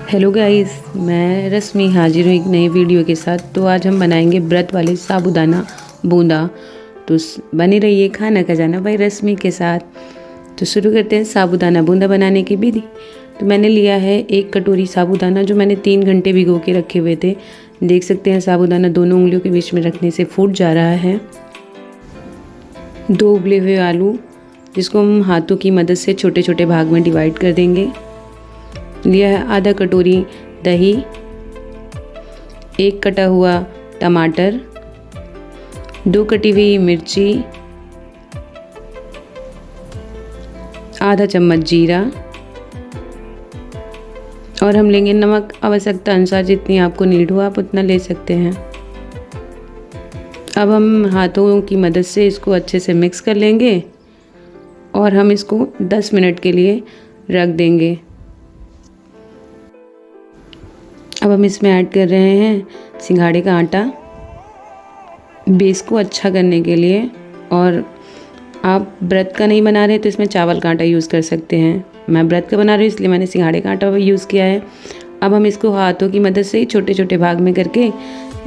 Hello guys, मैं रश्मि हाजिर हूँ एक नई वीडियो के साथ। तो आज हम बनाएंगे व्रत वाले साबूदाना बूंदा। तो बने रहिए खाना खजाना भाई रश्मि के साथ। तो शुरू करते हैं साबूदाना बूंदा बनाने की विधि। तो मैंने लिया है 1 कटोरी साबूदाना, जो मैंने 3 घंटे भिगो के रखे हुए थे। देख सकते हैं साबूदाना दोनों उंगलियों के बीच में रखने से फूट जा रहा है। 2 उबले हुए आलू, जिसको हम हाथों की मदद से छोटे छोटे भाग में डिवाइड कर देंगे। लिया है आधा कटोरी दही, 1 कटा हुआ टमाटर, 2 कटी हुई मिर्ची, आधा चम्मच जीरा, और हम लेंगे नमक आवश्यकता अनुसार। जितनी आपको नीड हो आप उतना ले सकते हैं। अब हम हाथों की मदद से इसको अच्छे से मिक्स कर लेंगे और हम इसको 10 मिनट के लिए रख देंगे। अब हम इसमें ऐड कर रहे हैं सिंघाड़े का आटा, बेस को अच्छा करने के लिए। और आप व्रत का नहीं बना रहे तो इसमें चावल का आटा यूज़ कर सकते हैं। मैं व्रत का बना रही हूँ इसलिए मैंने सिंघाड़े का आटा यूज़ किया है। अब हम इसको हाथों की मदद से छोटे छोटे भाग में करके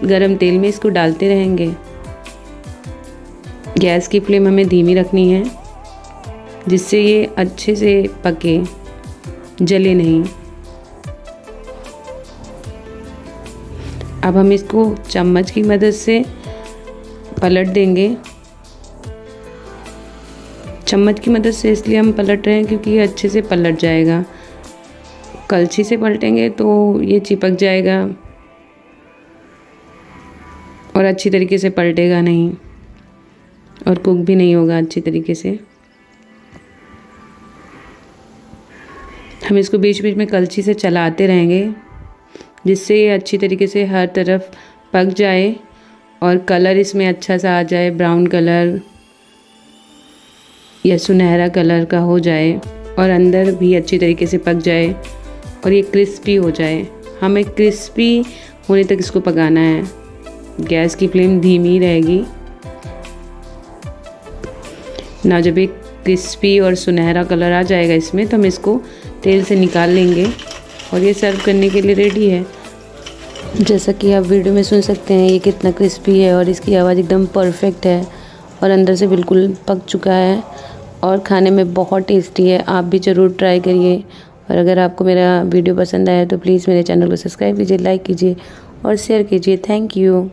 गरम तेल में इसको डालते रहेंगे। गैस की फ्लेम हमें धीमी रखनी है, जिससे ये अच्छे से पके, जले नहीं। अब हम इसको चम्मच की मदद से पलट देंगे। चम्मच की मदद से इसलिए हम पलट रहे हैं क्योंकि ये अच्छे से पलट जाएगा। कलछी से पलटेंगे तो ये चिपक जाएगा और अच्छी तरीके से पलटेगा नहीं और कुक भी नहीं होगा अच्छी तरीके से। हम इसको बीच बीच में कलछी से चलाते रहेंगे, जिससे ये अच्छी तरीके से हर तरफ पक जाए और कलर इसमें अच्छा सा आ जाए, ब्राउन कलर या सुनहरा कलर का हो जाए और अंदर भी अच्छी तरीके से पक जाए और ये क्रिस्पी हो जाए। हमें क्रिस्पी होने तक इसको पकाना है। गैस की फ्लेम धीमी रहेगी ना। जब एक क्रिस्पी और सुनहरा कलर आ जाएगा इसमें, तो हम इसको तेल से निकाल लेंगे और ये सर्व करने के लिए रेडी है। जैसा कि आप वीडियो में सुन सकते हैं ये कितना क्रिस्पी है और इसकी आवाज़ एकदम परफेक्ट है और अंदर से बिल्कुल पक चुका है और खाने में बहुत टेस्टी है। आप भी ज़रूर ट्राई करिए। और अगर आपको मेरा वीडियो पसंद आया तो प्लीज़ मेरे चैनल को सब्सक्राइब कीजिए, लाइक कीजिए और शेयर कीजिए। Thank you.